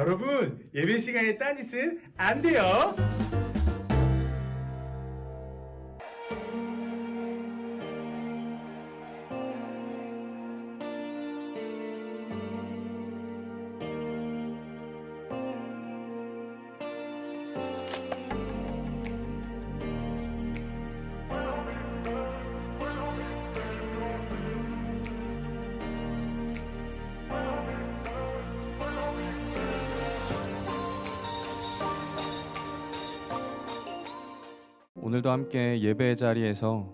여러분, 예배 시간에 딴짓은 안 돼요. 오늘도 함께 예배 자리에서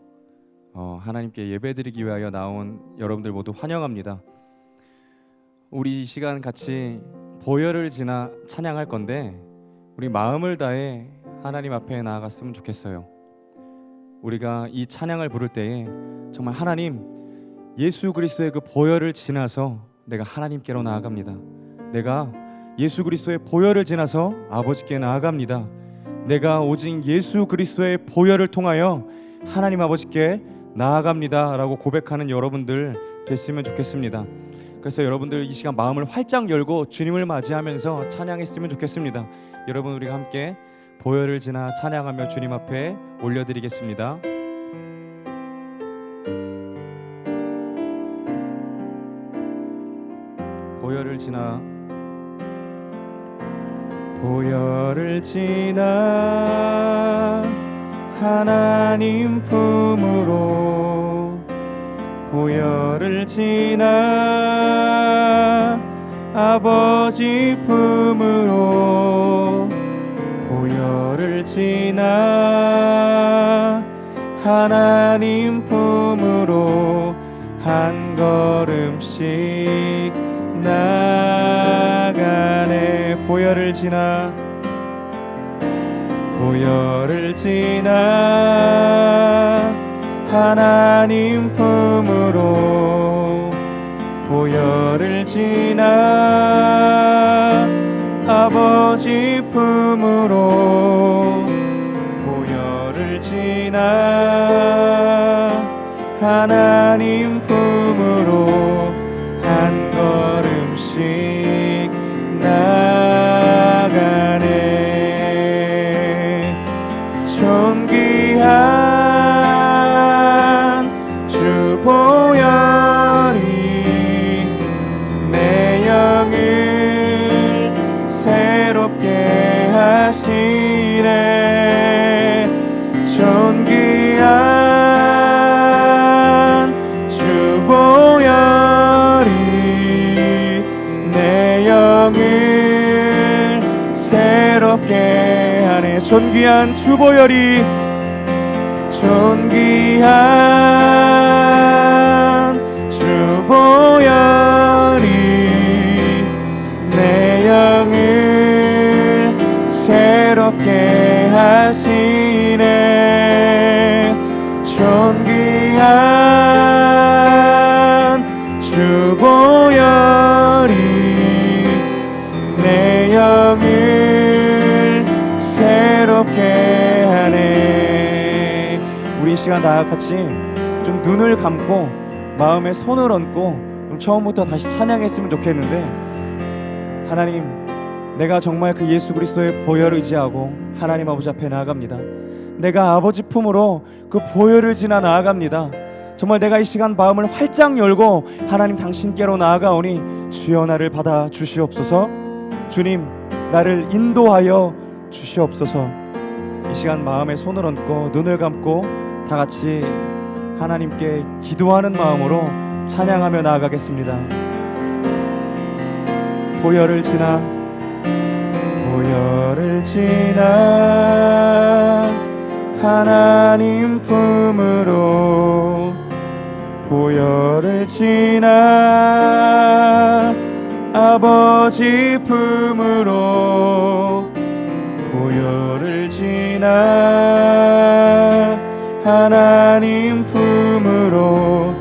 하나님께 예배드리기 위하여 나온 여러분들 모두 환영합니다. 우리 이 시간 같이 보혈을 지나 찬양할 건데 우리 마음을 다해 하나님 앞에 나아갔으면 좋겠어요. 우리가 이 찬양을 부를 때에 정말 하나님, 예수 그리스도의 그 보혈을 지나서 내가 하나님께로 나아갑니다. 내가 예수 그리스도의 보혈을 지나서 아버지께 나아갑니다. 내가 오직 예수 그리스도의 보혈을 통하여 하나님 아버지께 나아갑니다 라고 고백하는 여러분들 됐으면 좋겠습니다. 그래서 여러분들 이 시간 마음을 활짝 열고 주님을 맞이하면서 찬양했으면 좋겠습니다. 여러분, 우리가 함께 보혈을 지나 찬양하며 주님 앞에 올려드리겠습니다. 보혈을 지나, 보혈을 지나 하나님 품으로, 보혈을 지나 아버지 품으로, 보혈을 지나 하나님 품으로 한 걸음씩 나가네. 보혈을 지나, 보혈을 지나 하나님 품으로, 보혈을 지나 아버지 품으로, 보혈을 지나 하나님 품으로 한 걸음씩 나가네. 존귀한 주 보혈이 내 영을 새롭게 하시네. 존귀한 주 보혈이 내 영을 새롭게 하네. 존귀한 주 보혈이, 존귀한 주 보혈이 내 영을 새롭게 하시네. 존귀한 주 보혈이 내 영을 새롭게 하네. 우리 이 시간 다 같이 좀 눈을 감고 마음에 손을 얹고 좀 처음부터 다시 찬양했으면 좋겠는데, 하나님, 내가 정말 그 예수 그리스도의 보혈을 의지하고 하나님 아버지 앞에 나아갑니다. 내가 아버지 품으로 그 보혈을 지나 나아갑니다. 정말 내가 이 시간 마음을 활짝 열고 하나님 당신께로 나아가오니 주여 나를 받아 주시옵소서. 주님, 나를 인도하여 주시옵소서. 이 시간 마음에 손을 얹고 눈을 감고 다 같이 하나님께 기도하는 마음으로 찬양하며 나아가겠습니다. 보혈을 지나, 보혈을 지나 하나님 품으로, 보혈을 지나 아버지 품으로, 보혈을 지나 하나님 품으로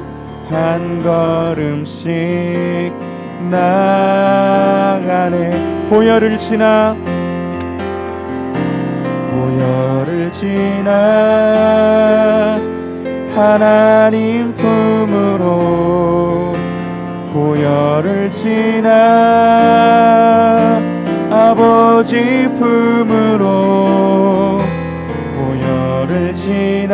한 걸음씩 나가네. 보혈을 지나, 보혈을 지나 하나님 품으로, 보혈을 지나 아버지 품으로 보혈을 지나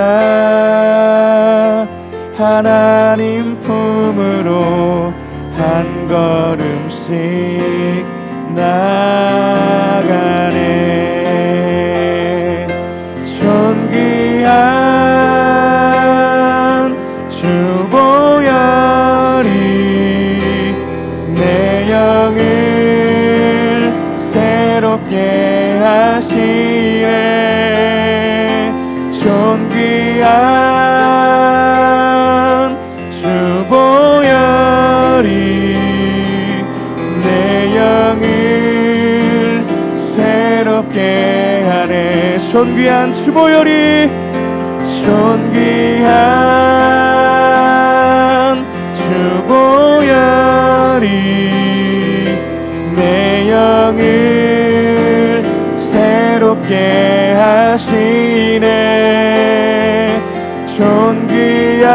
하나님 품으로 한 걸음씩 나가네. 존귀한 주 보혈이 내 영을 새롭게 하시네. 존귀한 주 보혈이 내 영을 새롭게 하네. 존귀한 주 보혈이 존귀한 주 보혈이 내 영을 새롭게 하시네. 존귀한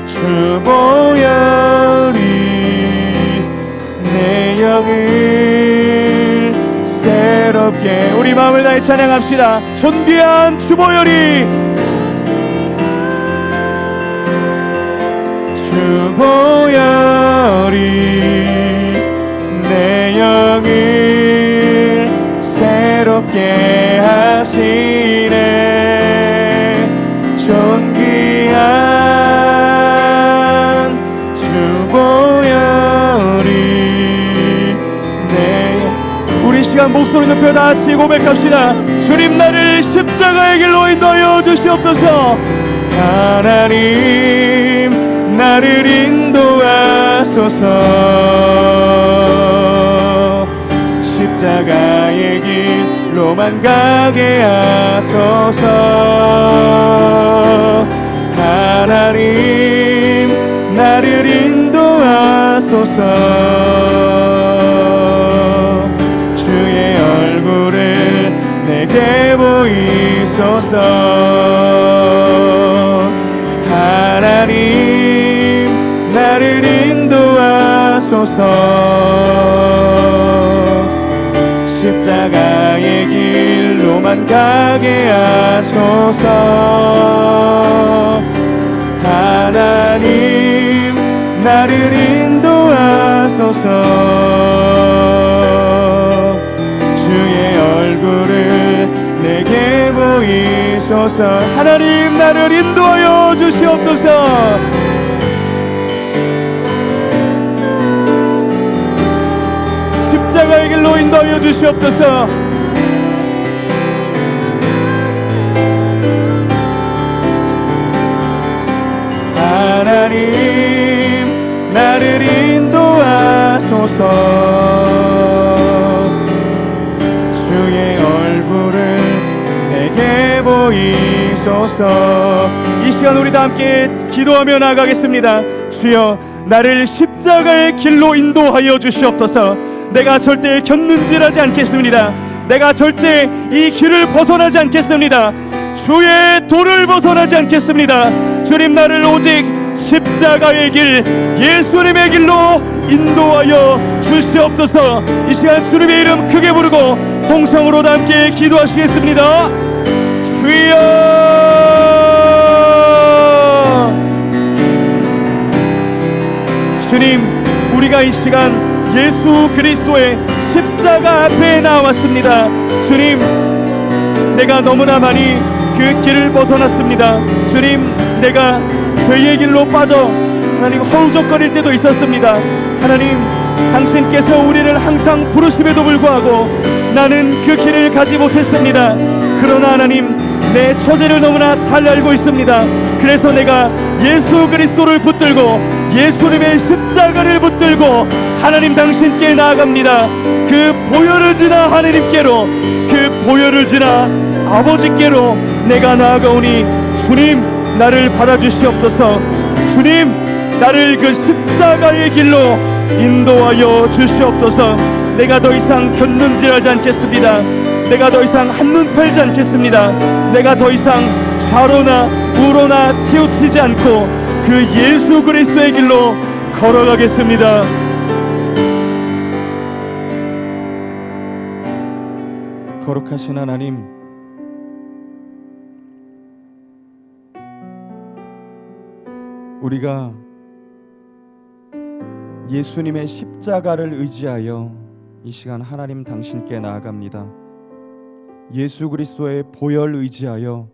주 보혈이 내 영을 새롭게. 우리 마음을 다해 찬양합시다. 존귀한 주 보혈이 주 보혈이 내 영을 새롭게 하시네. 존귀한 주 보혈이 우리 시간 목소리 높여 다같이 고백합시다. 주님 나를 십자가의 길로 인도하여 주시옵소서. 하나님 나를 인도하소서. 십자가의 길로만 가게 하소서. 하나님 나를 인도하소서. 주의 얼굴을 내게 보이소서. 하나님 나를 인도하소서. 십자가의 길로만 가게 하소서. 하나님 나를 인도하소서. 주의 얼굴을 내게 보이소서. 하나님 나를 인도하여 주시옵소서. 십자가의 길로 인도하여 주시옵소서. 하나님 나를 인도하소서. 주의 얼굴을 내게 보이소서. 이 시간 우리 다 함께 기도하며 나아가겠습니다. 주여 나를 십자가의 길로 인도하여 주시옵소서. 내가 절대 곁눈질하지 않겠습니다. 내가 절대 이 길을 벗어나지 않겠습니다. 주의 도를 벗어나지 않겠습니다. 주님 나를 오직 십자가의 길, 예수님의 길로 인도하여 주시옵소서. 이 시간 주님의 이름 크게 부르고 동성으로 다 함께 기도하시겠습니다. 주여. 주님 우리가 이 시간 예수 그리스도의 십자가 앞에 나왔습니다. 주님 내가 너무나 많이 그 길을 벗어났습니다. 주님 내가 죄의 길로 빠져 하나님 허우적거릴 때도 있었습니다. 하나님 당신께서 우리를 항상 부르심에도 불구하고 나는 그 길을 가지 못했습니다. 그러나 하나님 내 처지를 너무나 잘 알고 있습니다. 그래서 내가 예수 그리스도를 붙들고 예수님의 십자가를 붙들고 하나님 당신께 나아갑니다. 그 보혈을 지나 하나님께로, 그 보혈을 지나 아버지께로 내가 나아가오니 주님 나를 받아주시옵소서. 주님 나를 그 십자가의 길로 인도하여 주시옵소서. 내가 더 이상 곁눈질하지 않겠습니다. 내가 더 이상 한눈 팔지 않겠습니다. 내가 더 이상 좌로나 우로나 치우치지 않고 그 예수 그리스도의 길로 걸어가겠습니다. 거룩하신 하나님, 우리가 예수님의 십자가를 의지하여 이 시간 하나님 당신께 나아갑니다. 예수 그리스도의 보혈 의지하여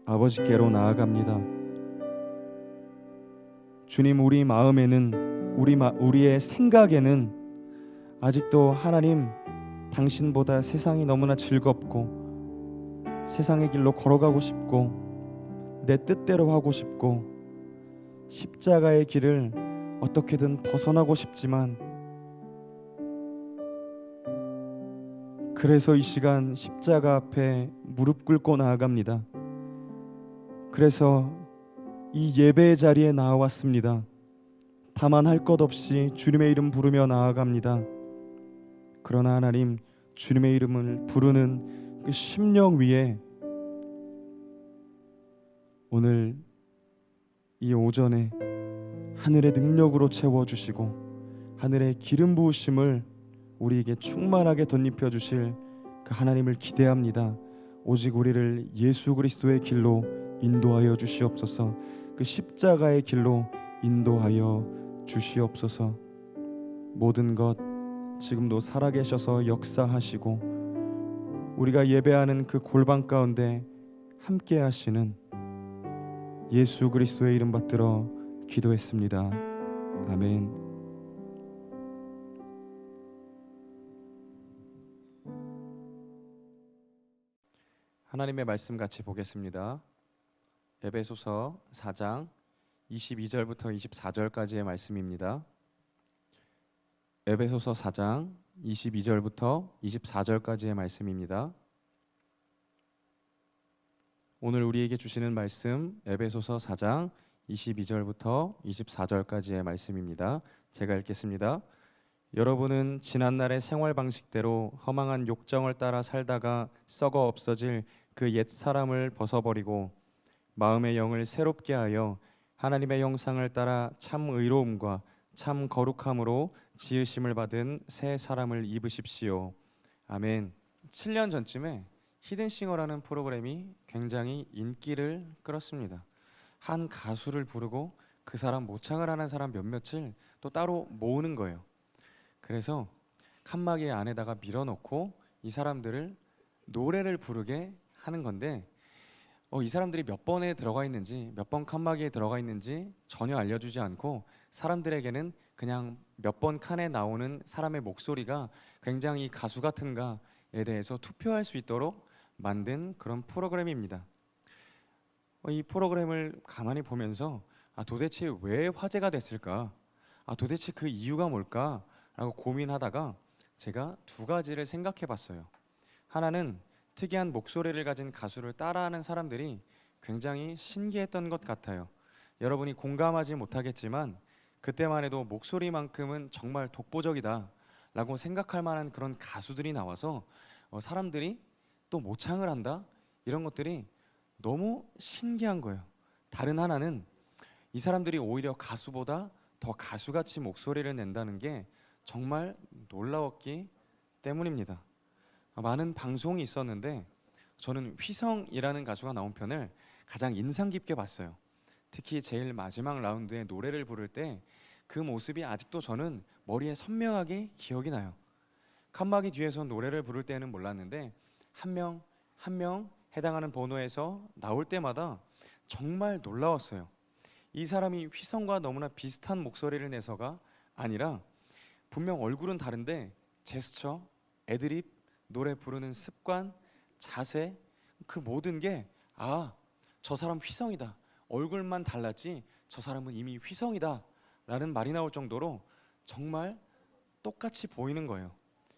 아버지께로 나아갑니다. 주님, 우리 마음에는 우리의 생각에는 아직도 하나님 당신보다 세상이 너무나 즐겁고 세상의 길로 걸어가고 싶고 내 뜻대로 하고 싶고 십자가의 길을 어떻게든 벗어나고 싶지만, 그래서 이 시간 십자가 앞에 무릎 꿇고 나아갑니다. 그래서 이 예배의 자리에 나와왔습니다. 다만 할 것 없이 주님의 이름 부르며 나아갑니다. 그러나 하나님, 주님의 이름을 부르는 그 심령 위에 오늘 이 오전에 하늘의 능력으로 채워주시고 하늘의 기름 부으심을 우리에게 충만하게 덧입혀 주실 그 하나님을 기대합니다. 오직 우리를 예수 그리스도의 길로 인도하여 주시옵소서. 그 십자가의 길로 인도하여 주시옵소서. 모든 것 지금도 살아계셔서 역사하시고 우리가 예배하는 그 골방 가운데 함께 하시는 예수 그리스도의 이름 받들어 기도했습니다. 아멘. 하나님의 말씀 같이 보겠습니다. 에베소서 4장 22절부터 24절까지의 말씀입니다. 에베소서 4장 22절부터 24절까지의 말씀입니다. 오늘 우리에게 주시는 말씀 에베소서 4장 22절부터 24절까지의 말씀입니다. 제가 읽겠습니다. 여러분은 지난날의 생활 방식대로 허망한 욕정을 따라 살다가 썩어 없어질 그 옛 사람을 벗어버리고 마음의 영을 새롭게 하여 하나님의 형상을 따라 참 의로움과 참 거룩함으로 지으심을 받은 새 사람을 입으십시오. 아멘. 7년 전쯤에 히든싱어라는 프로그램이 굉장히 인기를 끌었습니다. 한 가수를 부르고 그 사람 모창을 하는 사람 몇몇을 또 따로 모으는 거예요. 그래서 칸막이 안에다가 밀어넣고 이 사람들을 노래를 부르게 하는 건데, 이 사람들이 몇 번에 들어가 있는지, 몇 번 칸막이에 들어가 있는지 전혀 알려주지 않고 사람들에게는 그냥 몇 번 칸에 나오는 사람의 목소리가 굉장히 가수 같은가에 대해서 투표할 수 있도록 만든 그런 프로그램입니다. 이 프로그램을 가만히 보면서 도대체 왜 화제가 됐을까? 도대체 그 이유가 뭘까? 라고 고민하다가 제가 두 가지를 생각해 봤어요. 하나는 특이한 목소리를 가진 가수를 따라하는 사람들이 굉장히 신기했던 것 같아요. 여러분이 공감하지 못하겠지만 그때만 해도 목소리만큼은 정말 독보적이다 라고 생각할 만한 그런 가수들이 나와서 사람들이 또 모창을 한다? 이런 것들이 너무 신기한 거예요. 다른 하나는 이 사람들이 오히려 가수보다 더 가수같이 목소리를 낸다는 게 정말 놀라웠기 때문입니다. 많은 방송이 있었는데 저는 휘성이라는 가수가 나온 편을 가장 인상 깊게 봤어요. 특히 제일 마지막 라운드에 노래를 부를 때 그 모습이 아직도 저는 머리에 선명하게 기억이 나요. 칸막이 뒤에서 노래를 부를 때는 몰랐는데 한 명 한 명 해당하는 번호에서 나올 때마다 정말 놀라웠어요. 이 사람이 휘성과 너무나 비슷한 목소리를 내서가 아니라 분명 얼굴은 다른데 제스처, 애드립, 노래 부르는 습관, 자세, 그 모든 게 저 사람 휘성이다. 얼굴만 달랐지 저 사람은 이미 휘성이다 라는 말이 나올 정도로 정말 똑같이 보이는 거예요.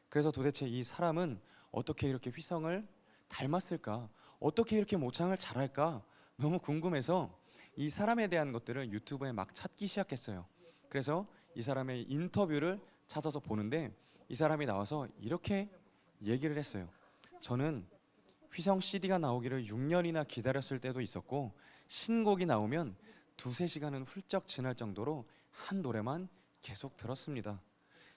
그래서 도대체 이 사람은 어떻게 이렇게 휘성을 닮았을까? 어떻게 이렇게 모창을 잘할까? 너무 궁금해서 이 사람에 대한 것들을 유튜브에 막 찾기 시작했어요. 그래서 이 사람의 인터뷰를 찾아서 보는데 이 사람이 나와서 이렇게 얘기를 했어요. 저는 휘성 CD가 나오기를 6년이나 기다렸을 때도 있었고 신곡이 나오면 2-3시간은 훌쩍 지날 정도로 한 노래만 계속 들었습니다.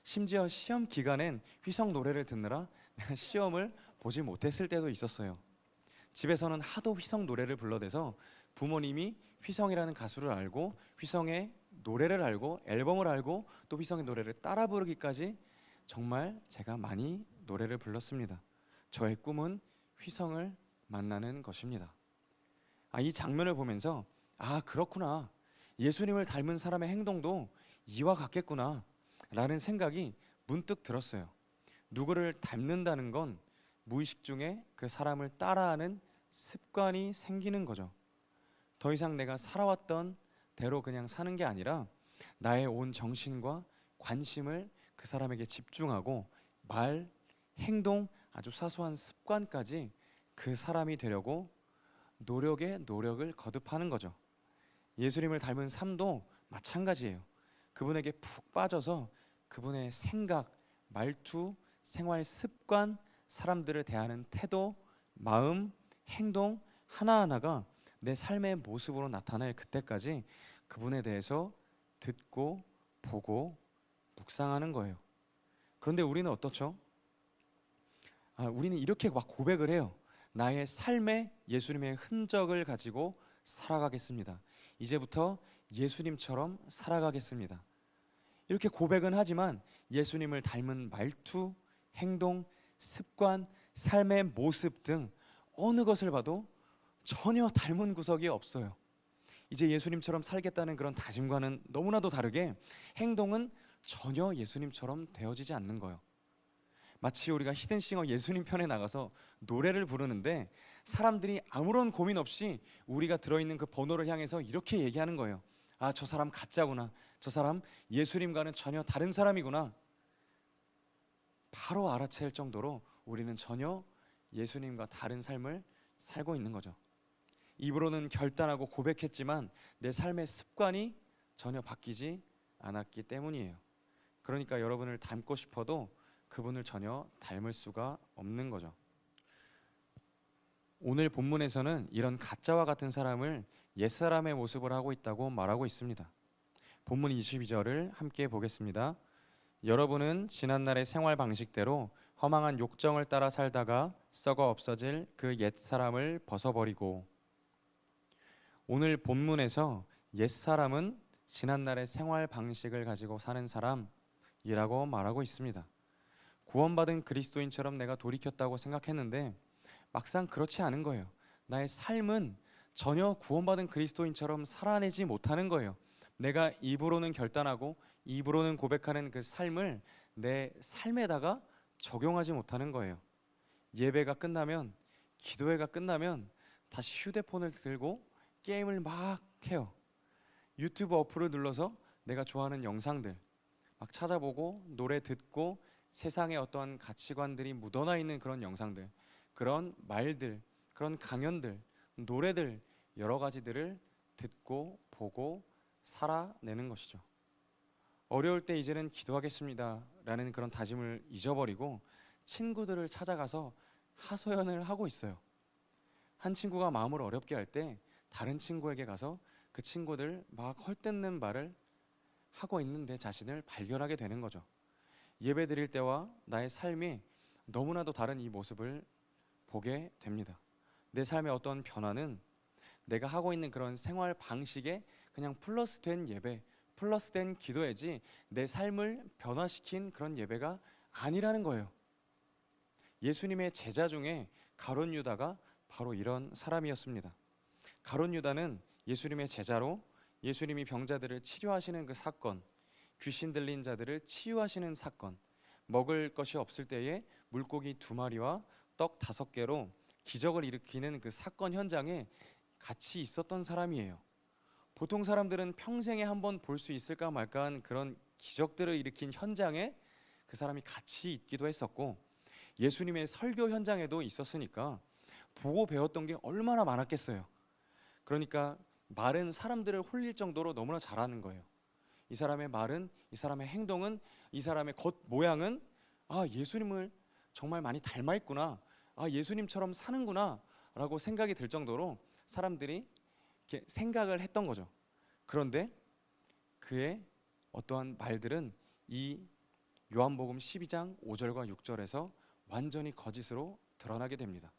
심지어 시험 기간엔 휘성 노래를 듣느라 내가 시험을 보지 못했을 때도 있었어요. 집에서는 하도 휘성 노래를 불러대서 부모님이 휘성이라는 가수를 알고 휘성의 노래를 알고 앨범을 알고 또 휘성의 노래를 따라 부르기까지 정말 제가 많이 노래를 불렀습니다. 저의 꿈은 휘성을 만나는 것입니다. 이 장면을 보면서 그렇구나. 예수님을 닮은 사람의 행동도 이와 같겠구나 라는 생각이 문득 들었어요. 누구를 닮는다는 건 무의식 중에 그 사람을 따라하는 습관이 생기는 거죠. 더 이상 내가 살아왔던 대로 그냥 사는 게 아니라 나의 온 정신과 관심을 그 사람에게 집중하고 말, 행동, 아주 사소한 습관까지 그 사람이 되려고 노력에 노력을 거듭하는 거죠. 예수님을 닮은 삶도 마찬가지예요. 그분에게 푹 빠져서 그분의 생각, 말투, 생활 습관, 사람들을 대하는 태도, 마음, 행동 하나하나가 내 삶의 모습으로 나타날 그때까지 그분에 대해서 듣고 보고 묵상하는 거예요. 그런데 우리는 어떻죠? 우리는 이렇게 막 고백을 해요. 나의 삶에 예수님의 흔적을 가지고 살아가겠습니다. 이제부터 예수님처럼 살아가겠습니다. 이렇게 고백은 하지만 예수님을 닮은 말투, 행동, 습관, 삶의 모습 등 어느 것을 봐도 전혀 닮은 구석이 없어요. 이제 예수님처럼 살겠다는 그런 다짐과는 너무나도 다르게 행동은 전혀 예수님처럼 되어지지 않는 거예요. 마치 우리가 히든싱어 예수님 편에 나가서 노래를 부르는데 사람들이 아무런 고민 없이 우리가 들어있는 그 번호를 향해서 이렇게 얘기하는 거예요. 저 사람 가짜구나. 저 사람 예수님과는 전혀 다른 사람이구나. 바로 알아챌 정도로 우리는 전혀 예수님과 다른 삶을 살고 있는 거죠. 입으로는 결단하고 고백했지만 내 삶의 습관이 전혀 바뀌지 않았기 때문이에요. 그러니까 여러분을 닮고 싶어도 그분을 전혀 닮을 수가 없는 거죠. 오늘 본문에서는 이런 가짜와 같은 사람을 옛사람의 모습을 하고 있다고 말하고 있습니다. 본문 22절을 함께 보겠습니다. 여러분은 지난날의 생활 방식대로 허망한 욕정을 따라 살다가 썩어 없어질 그 옛사람을 벗어버리고. 오늘 본문에서 옛사람은 지난날의 생활 방식을 가지고 사는 사람이라고 말하고 있습니다. 구원받은 그리스도인처럼 내가 돌이켰다고 생각했는데 막상 그렇지 않은 거예요. 나의 삶은 전혀 구원받은 그리스도인처럼 살아내지 못하는 거예요. 내가 입으로는 결단하고 입으로는 고백하는 그 삶을 내 삶에다가 적용하지 못하는 거예요. 예배가 끝나면, 기도회가 끝나면 다시 휴대폰을 들고 게임을 막 해요. 유튜브 어플을 눌러서 내가 좋아하는 영상들 막 찾아보고 노래 듣고 세상에 어떠한 가치관들이 묻어나 있는 그런 영상들, 그런 말들, 그런 강연들, 노래들 여러 가지들을 듣고 보고 살아내는 것이죠. 어려울 때 이제는 기도하겠습니다 라는 그런 다짐을 잊어버리고 친구들을 찾아가서 하소연을 하고 있어요. 한 친구가 마음을 어렵게 할 때 다른 친구에게 가서 그 친구들 막 헐뜯는 말을 하고 있는 내 자신을 발견하게 되는 거죠. 예배 드릴 때와 나의 삶이 너무나도 다른 이 모습을 보게 됩니다. 내 삶의 어떤 변화는 내가 하고 있는 그런 생활 방식에 그냥 플러스된 예배, 플러스된 기도이지 내 삶을 변화시킨 그런 예배가 아니라는 거예요. 예수님의 제자 중에 가룟 유다가 바로 이런 사람이었습니다. 가룟 유다는 예수님의 제자로 예수님이 병자들을 치료하시는 그 사건, 귀신 들린 자들을 치유하시는 사건, 먹을 것이 없을 때에 물고기 2마리와 떡 5개로 기적을 일으키는 그 사건 현장에 같이 있었던 사람이에요. 보통 사람들은 평생에 한번 볼 수 있을까 말까한 그런 기적들을 일으킨 현장에 그 사람이 같이 있기도 했었고 예수님의 설교 현장에도 있었으니까 보고 배웠던 게 얼마나 많았겠어요. 그러니까 말은 사람들을 홀릴 정도로 너무나 잘하는 거예요. 이 사람의 말은, 이 사람의 행동은, 이 사람의 겉 모양은 예수님을 정말 많이 닮아 있구나, 예수님처럼 사는구나 라고 생각이 들 정도로 사람들이 이렇게 생각을 했던 거죠. 그런데 그의 어떠한 말들은 이 요한복음 12장 5절과 6절에서 완전히 거짓으로 드러나게 됩니다.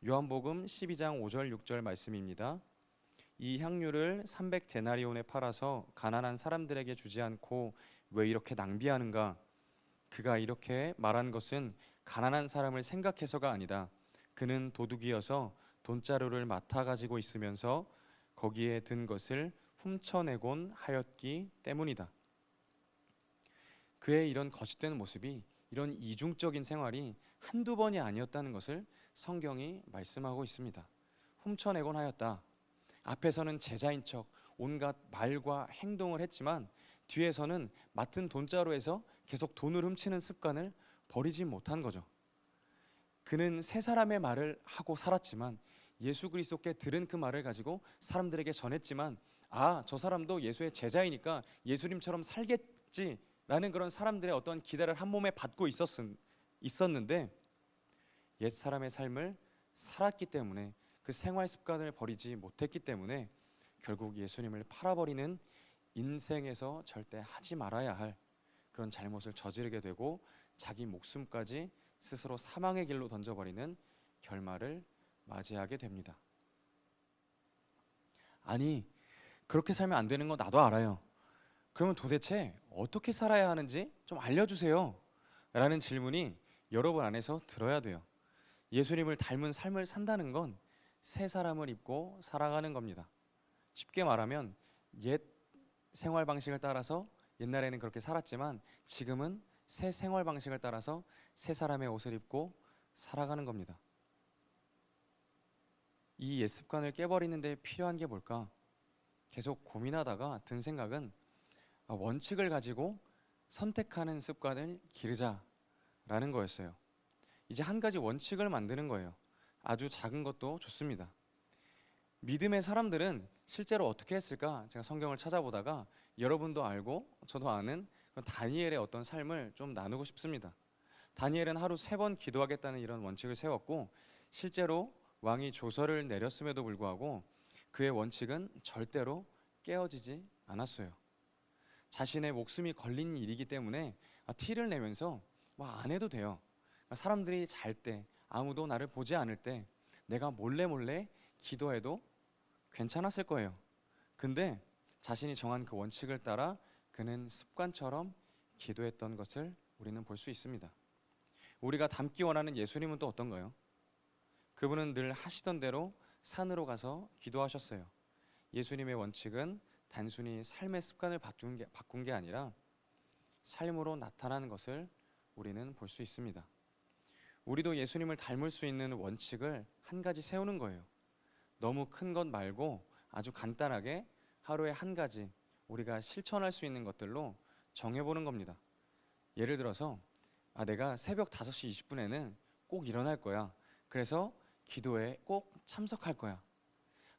요한복음 12장 5절 6절 말씀입니다. 이 향유를 300데나리온에 팔아서 가난한 사람들에게 주지 않고 왜 이렇게 낭비하는가? 그가 이렇게 말한 것은 가난한 사람을 생각해서가 아니다. 그는 도둑이어서 돈자루를 맡아 가지고 있으면서 거기에 든 것을 훔쳐내곤 하였기 때문이다. 그의 이런 거짓된 모습이, 이런 이중적인 생활이 한두 번이 아니었다는 것을 성경이 말씀하고 있습니다. 훔쳐내곤 하였다. 앞에서는 제자인 척 온갖 말과 행동을 했지만 뒤에서는 맡은 돈자루에서 계속 돈을 훔치는 습관을 버리지 못한 거죠. 그는 세 사람의 말을 하고 살았지만 예수 그리스도께 들은 그 말을 가지고 사람들에게 전했지만 저 사람도 예수의 제자이니까 예수님처럼 살겠지라는 그런 사람들의 어떤 기대를 한 몸에 받고 있었는데 옛 사람의 삶을 살았기 때문에, 그 생활 습관을 버리지 못했기 때문에 결국 예수님을 팔아버리는 인생에서 절대 하지 말아야 할 그런 잘못을 저지르게 되고 자기 목숨까지 스스로 사망의 길로 던져버리는 결말을 맞이하게 됩니다. 아니, 그렇게 살면 안 되는 거 나도 알아요. 그러면 도대체 어떻게 살아야 하는지 좀 알려주세요 라는 질문이 여러분 안에서 들어야 돼요. 예수님을 닮은 삶을 산다는 건 새 사람을 입고 살아가는 겁니다. 쉽게 말하면 옛 생활 방식을 따라서 옛날에는 그렇게 살았지만 지금은 새 생활 방식을 따라서 새 사람의 옷을 입고 살아가는 겁니다. 이 옛 습관을 깨버리는 데 필요한 게 뭘까? 계속 고민하다가 든 생각은 원칙을 가지고 선택하는 습관을 기르자라는 거였어요. 이제 한 가지 원칙을 만드는 거예요. 아주 작은 것도 좋습니다. 믿음의 사람들은 실제로 어떻게 했을까? 제가 성경을 찾아보다가 여러분도 알고 저도 아는 다니엘의 어떤 삶을 좀 나누고 싶습니다. 다니엘은 하루 3번 기도하겠다는 이런 원칙을 세웠고 실제로 왕이 조서를 내렸음에도 불구하고 그의 원칙은 절대로 깨어지지 않았어요. 자신의 목숨이 걸린 일이기 때문에 티를 내면서 안 해도 돼요. 사람들이 잘 때, 아무도 나를 보지 않을 때 내가 몰래 기도해도 괜찮았을 거예요. 근데 자신이 정한 그 원칙을 따라 그는 습관처럼 기도했던 것을 우리는 볼 수 있습니다. 우리가 닮기 원하는 예수님은 또 어떤가요? 그분은 늘 하시던 대로 산으로 가서 기도하셨어요. 예수님의 원칙은 단순히 삶의 습관을 바꾼 게 아니라 삶으로 나타나는 것을 우리는 볼 수 있습니다. 우리도 예수님을 닮을 수 있는 원칙을 한 가지 세우는 거예요. 너무 큰 것 말고 아주 간단하게 하루에 한 가지 우리가 실천할 수 있는 것들로 정해보는 겁니다. 예를 들어서 내가 새벽 5시 20분에는 꼭 일어날 거야. 그래서 기도에 꼭 참석할 거야.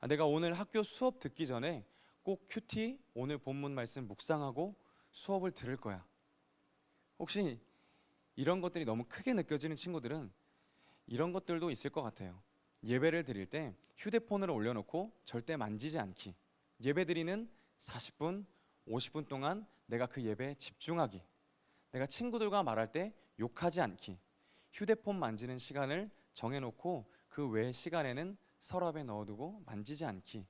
내가 오늘 학교 수업 듣기 전에 꼭 큐티 오늘 본문 말씀 묵상하고 수업을 들을 거야. 혹시 이런 것들이 너무 크게 느껴지는 친구들은 이런 것들도 있을 것 같아요. 예배를 드릴 때 휴대폰을 올려놓고 절대 만지지 않기. 예배 드리는 40분, 50분 동안 내가 그 예배에 집중하기. 내가 친구들과 말할 때 욕하지 않기. 휴대폰 만지는 시간을 정해놓고 그 외의 시간에는 서랍에 넣어두고 만지지 않기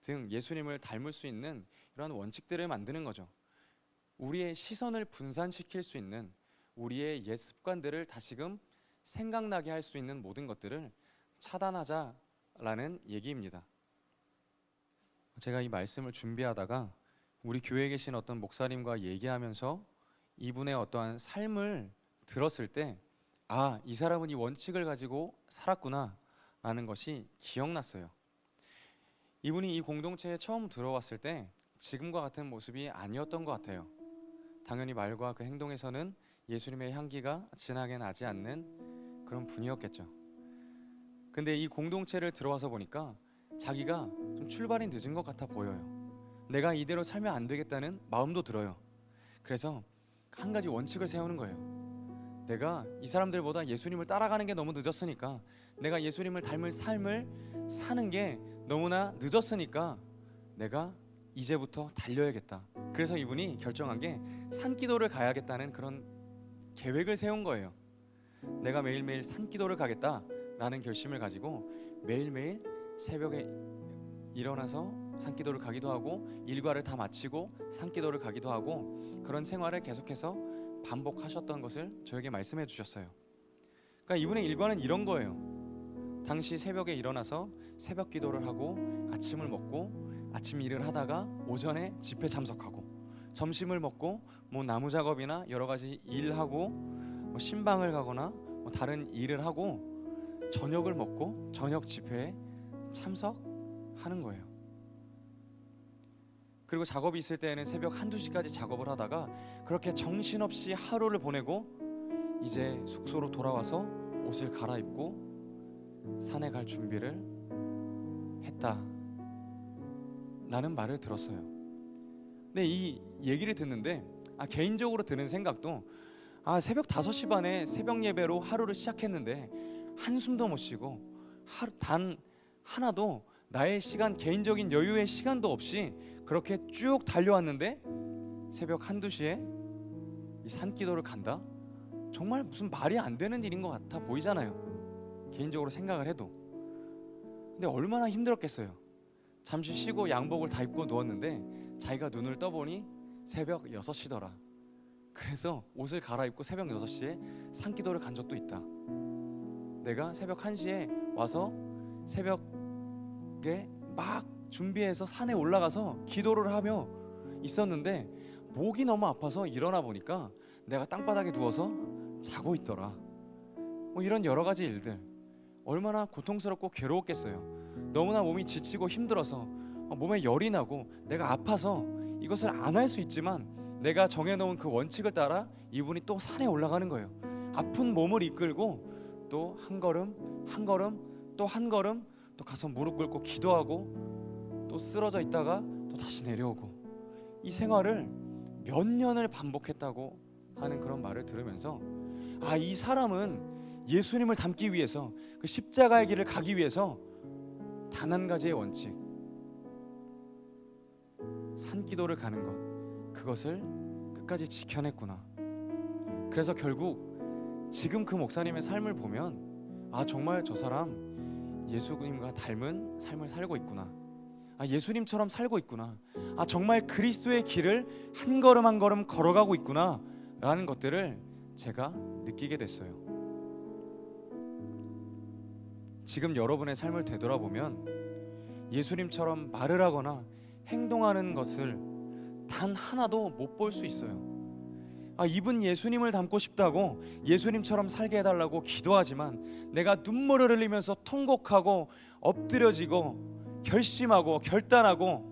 등 예수님을 닮을 수 있는 이런 원칙들을 만드는 거죠. 우리의 시선을 분산시킬 수 있는, 우리의 옛 습관들을 다시금 생각나게 할 수 있는 모든 것들을 차단하자라는 얘기입니다. 제가 이 말씀을 준비하다가 우리 교회에 계신 어떤 목사님과 얘기하면서 이분의 어떠한 삶을 들었을 때 이 사람은 이 원칙을 가지고 살았구나 라는 것이 기억났어요. 이분이 이 공동체에 처음 들어왔을 때 지금과 같은 모습이 아니었던 것 같아요. 당연히 말과 그 행동에서는 예수님의 향기가 진하게 나지 않는 그런 분이었겠죠. 근데 이 공동체를 들어와서 보니까 자기가 좀 출발이 늦은 것 같아 보여요. 내가 이대로 살면 안 되겠다는 마음도 들어요. 그래서 한 가지 원칙을 세우는 거예요. 내가 이 사람들보다 예수님을 따라가는 게 너무 늦었으니까, 내가 예수님을 닮을 삶을 사는 게 너무나 늦었으니까 내가 이제부터 달려야겠다. 그래서 이분이 결정한 게 산기도를 가야겠다는 그런 계획을 세운 거예요. 내가 매일매일 산기도를 가겠다라는 결심을 가지고 매일매일 새벽에 일어나서 산기도를 가기도 하고 일과를 다 마치고 산기도를 가기도 하고 그런 생활을 계속해서 반복하셨던 것을 저에게 말씀해 주셨어요. 그러니까 이분의 일과는 이런 거예요. 당시 새벽에 일어나서 새벽 기도를 하고 아침을 먹고 아침 일을 하다가 오전에 집회 참석하고 점심을 먹고 뭐 나무 작업이나 여러 가지 일하고 뭐 신방을 가거나 뭐 다른 일을 하고 저녁을 먹고 저녁 집회에 참석하는 거예요. 그리고 작업이 있을 때에는 새벽 한두 시까지 작업을 하다가 그렇게 정신없이 하루를 보내고 이제 숙소로 돌아와서 옷을 갈아입고 산에 갈 준비를 했다 라는 말을 들었어요. 근데 이 얘기를 듣는데 개인적으로 드는 생각도 새벽 5시 반에 새벽 예배로 하루를 시작했는데 한숨도 못 쉬고 단 하나도 나의 시간, 개인적인 여유의 시간도 없이 그렇게 쭉 달려왔는데 새벽 한두 시에 이 산기도를 간다? 정말 무슨 말이 안 되는 일인 것 같아 보이잖아요. 개인적으로 생각을 해도. 근데 얼마나 힘들었겠어요. 잠시 쉬고 양복을 다 입고 누웠는데 자기가 눈을 떠보니 새벽 6시더라. 그래서 옷을 갈아입고 새벽 6시에 산기도를 간 적도 있다. 내가 새벽 1시에 와서 새벽에 막 준비해서 산에 올라가서 기도를 하며 있었는데 목이 너무 아파서 일어나 보니까 내가 땅바닥에 누워서 자고 있더라. 뭐 이런 여러 가지 일들 얼마나 고통스럽고 괴로웠겠어요. 너무나 몸이 지치고 힘들어서 몸에 열이 나고 내가 아파서 이것을 안 할 수 있지만 내가 정해놓은 그 원칙을 따라 이분이 또 산에 올라가는 거예요. 아픈 몸을 이끌고 또 한 걸음 한 걸음 또 한 걸음 또 가서 무릎 꿇고 기도하고 또 쓰러져 있다가 또 다시 내려오고 이 생활을 몇 년을 반복했다고 하는 그런 말을 들으면서 이 사람은 예수님을 닮기 위해서 그 십자가의 길을 가기 위해서 단 한 가지의 원칙 산기도를 가는 것 그것을 끝까지 지켜냈구나. 그래서 결국 지금 그 목사님의 삶을 보면 정말 저 사람 예수님과 닮은 삶을 살고 있구나. 예수님처럼 살고 있구나. 정말 그리스도의 길을 한 걸음 한 걸음 걸어가고 있구나 라는 것들을 제가 느끼게 됐어요. 지금 여러분의 삶을 되돌아보면 예수님처럼 말을 하거나 행동하는 것을 단 하나도 못 볼 수 있어요. 이분 예수님을 닮고 싶다고 예수님처럼 살게 해달라고 기도하지만 내가 눈물을 흘리면서 통곡하고 엎드려지고 결심하고 결단하고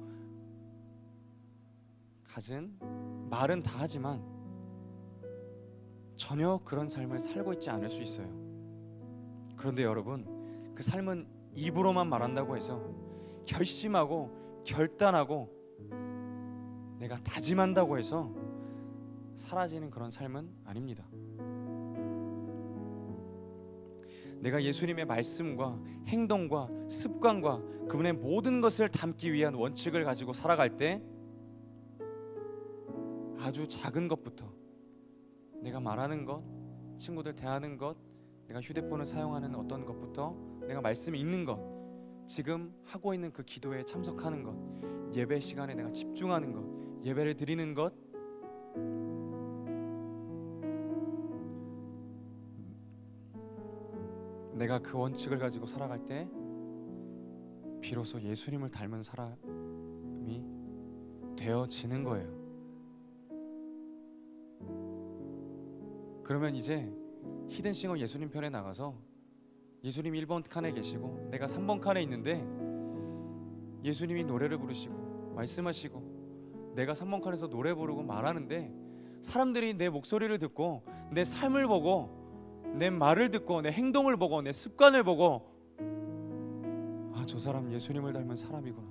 갖은 말은 다 하지만 전혀 그런 삶을 살고 있지 않을 수 있어요. 그런데 여러분 그 삶은 입으로만 말한다고 해서 결심하고 결단하고 내가 다짐한다고 해서 사라지는 그런 삶은 아닙니다. 내가 예수님의 말씀과 행동과 습관과 그분의 모든 것을 담기 위한 원칙을 가지고 살아갈 때 아주 작은 것부터 내가 말하는 것, 친구들 대하는 것, 내가 휴대폰을 사용하는 어떤 것부터 내가 말씀이 있는 것, 지금 하고 있는 그 기도에 참석하는 것, 예배 시간에 내가 집중하는 것, 예배를 드리는 것, 내가 그 원칙을 가지고 살아갈 때 비로소 예수님을 닮은 사람이 되어지는 거예요. 그러면 이제 히든싱어 예수님 편에 나가서 예수님 1번 칸에 계시고 내가 3번 칸에 있는데 예수님이 노래를 부르시고 말씀하시고 내가 3번 칸에서 노래 부르고 말하는데 사람들이 내 목소리를 듣고 내 삶을 보고 내 말을 듣고 내 행동을 보고 내 습관을 보고 저 사람 예수님을 닮은 사람이구나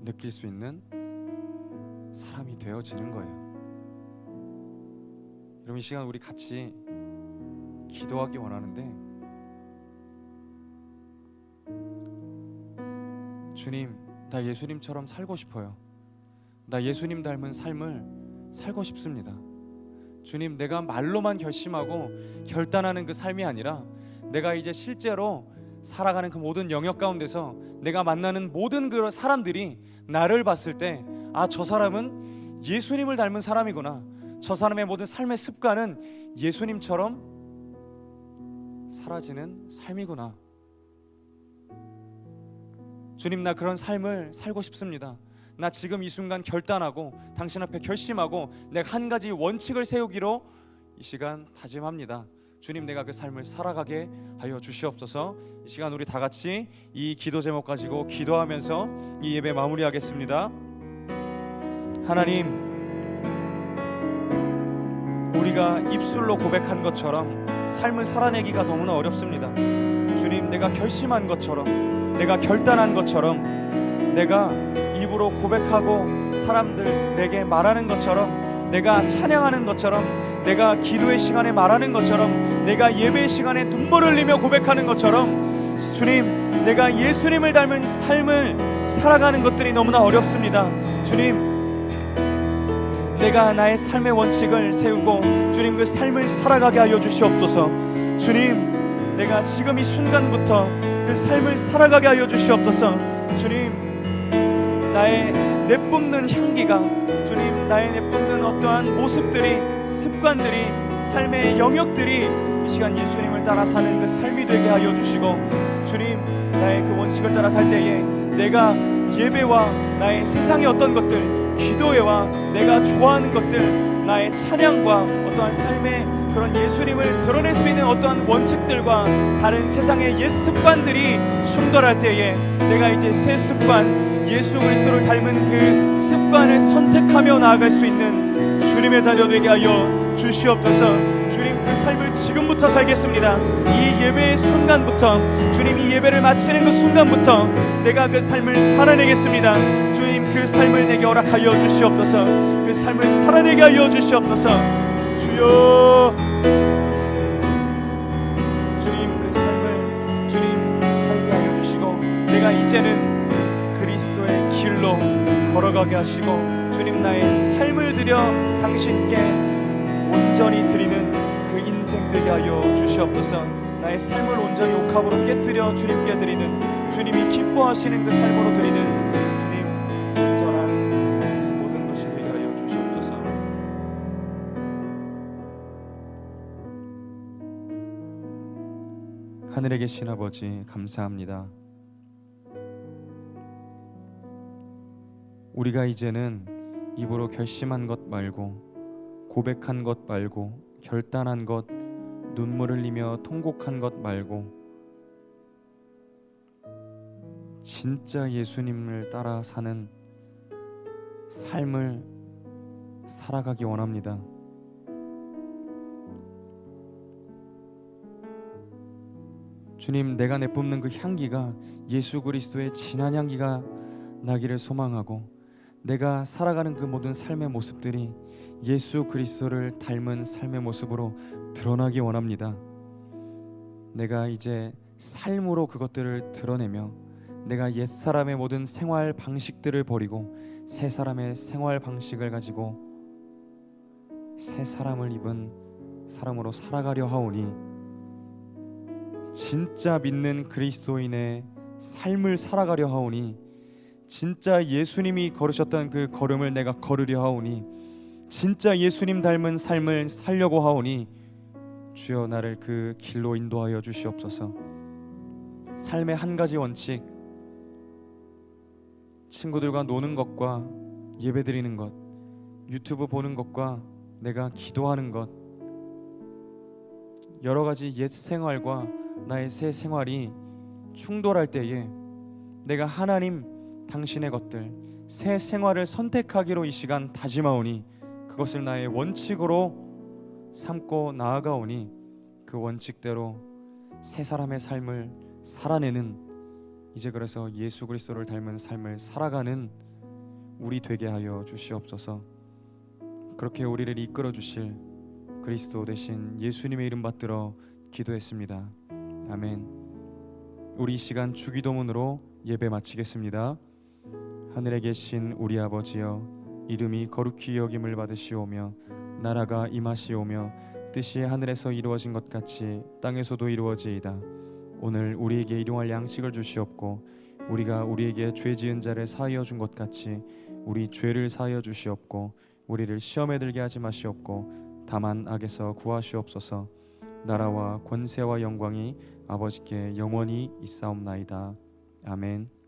느낄 수 있는 사람이 되어지는 거예요. 여러분 이 시간 우리 같이 기도하기 원하는데 주님 나 예수님처럼 살고 싶어요. 나 예수님 닮은 삶을 살고 싶습니다. 주님, 내가 말로만 결심하고 결단하는 그 삶이 아니라 내가 이제 실제로 살아가는 그 모든 영역 가운데서 내가 만나는 모든 그 사람들이 나를 봤을 때, 아, 저 사람은 예수님을 닮은 사람이구나, 저 사람의 모든 삶의 습관은 예수님처럼 사라지는 삶이구나. 주님, 나 그런 삶을 살고 싶습니다. 나 지금 이 순간 결단하고 당신 앞에 결심하고 내가 한 가지 원칙을 세우기로 이 시간 다짐합니다. 주님, 내가 그 삶을 살아가게 하여 주시옵소서. 이 시간 우리 다 같이 이 기도 제목 가지고 기도하면서 이 예배 마무리하겠습니다. 하나님, 우리가 입술로 고백한 것처럼 삶을 살아내기가 너무나 어렵습니다. 주님, 내가 결심한 것처럼, 내가 결단한 것처럼, 내가 입으로 고백하고 사람들에게 말하는 것처럼, 내가 찬양하는 것처럼, 내가 기도의 시간에 말하는 것처럼, 내가 예배의 시간에 눈물을 흘리며 고백하는 것처럼, 주님, 내가 예수님을 닮은 삶을 살아가는 것들이 너무나 어렵습니다. 주님, 내가 나의 삶의 원칙을 세우고 주님 그 삶을 살아가게 하여 주시옵소서. 주님, 내가 지금 이 순간부터 그 삶을 살아가게 하여 주시옵소서. 주님, 나의 내뿜는 향기가, 주님, 나의 내뿜는 어떠한 모습들이, 습관들이, 삶의 영역들이 이 시간 예수님을 따라 사는 그 삶이 되게 하여 주시고, 주님, 나의 그 원칙을 따라 살 때에 내가 예배와 나의 세상의 어떤 것들, 기도회와 내가 좋아하는 것들, 나의 찬양과 어떠한 삶의 그런 예수님을 드러낼 수 있는 어떠한 원칙들과 다른 세상의 옛 습관들이 충돌할 때에 내가 이제 새 습관, 예수 그리스도를 닮은 그 습관을 선택하며 나아갈 수 있는 주님의 자녀 되게 하여 주시옵소서. 주님, 그 삶을 지금부터 살겠습니다. 이 예배의 순간부터, 주님, 이 예배를 마치는 그 순간부터 내가 그 삶을 살아내겠습니다. 주님, 그 삶을 내게 허락하여 주시옵소서. 그 삶을 살아내게 하여 주시옵소서. 주여, 주님, 그 삶을 주님 살게 하여 주시고, 내가 이제는 그리스도의 길로 걸어가게 하시고, 주님, 나의 삶을 드려 당신께 온전히 드리는 그 인생 되게 하여 주시옵소서. 나의 삶을 온전히 옥합으로 깨뜨려 주님께 드리는, 주님이 기뻐하시는 그 삶으로 드리는 주님 온전한 그 모든 것이 되게 하여 주시옵소서. 하늘에 계신 아버지, 감사합니다. 우리가 이제는 입으로 결심한 것 말고, 고백한 것 말고, 결단한 것, 눈물 흘리며 통곡한 것 말고 진짜 예수님을 따라 사는 삶을 살아가기 원합니다. 주님, 내가 내뿜는 그 향기가 예수 그리스도의 진한 향기가 나기를 소망하고, 내가 살아가는 그 모든 삶의 모습들이 예수 그리스도를 닮은 삶의 모습으로 드러나기 원합니다. 내가 이제 삶으로 그것들을 드러내며 내가 옛사람의 모든 생활 방식들을 버리고 새 사람의 생활 방식을 가지고 새 사람을 입은 사람으로 살아가려 하오니, 진짜 믿는 그리스도인의 삶을 살아가려 하오니, 진짜 예수님이 걸으셨던 그 걸음을 내가 걸으려 하오니, 진짜 예수님 닮은 삶을 살려고 하오니, 주여 나를 그 길로 인도하여 주시옵소서. 삶의 한 가지 원칙, 친구들과 노는 것과 예배드리는 것, 유튜브 보는 것과 내가 기도하는 것, 여러 가지 옛 생활과 나의 새 생활이 충돌할 때에 내가 하나님 당신의 것들, 새 생활을 선택하기로 이 시간 다짐하오니, 그것을 나의 원칙으로 삼고 나아가오니, 그 원칙대로 새 사람의 삶을 살아내는, 이제 그래서 예수 그리스도를 닮은 삶을 살아가는 우리 되게 하여 주시옵소서. 그렇게 우리를 이끌어 주실 그리스도 되신 예수님의 이름 받들어 기도했습니다. 아멘. 우리 이 시간 주기도문으로 예배 마치겠습니다. 하늘에 계신 우리 아버지여, 이름이 거룩히 여김을 받으시오며 나라가 임하시오며 뜻이 하늘에서 이루어진 것 같이 땅에서도 이루어지이다. 오늘 우리에게 일용할 양식을 주시옵고 우리가 우리에게 죄 지은 자를 사하여 준 것 같이 우리 죄를 사하여 주시옵고 우리를 시험에 들게 하지 마시옵고 다만 악에서 구하시옵소서. 나라와 권세와 영광이 아버지께 영원히 있사옵나이다. 아멘.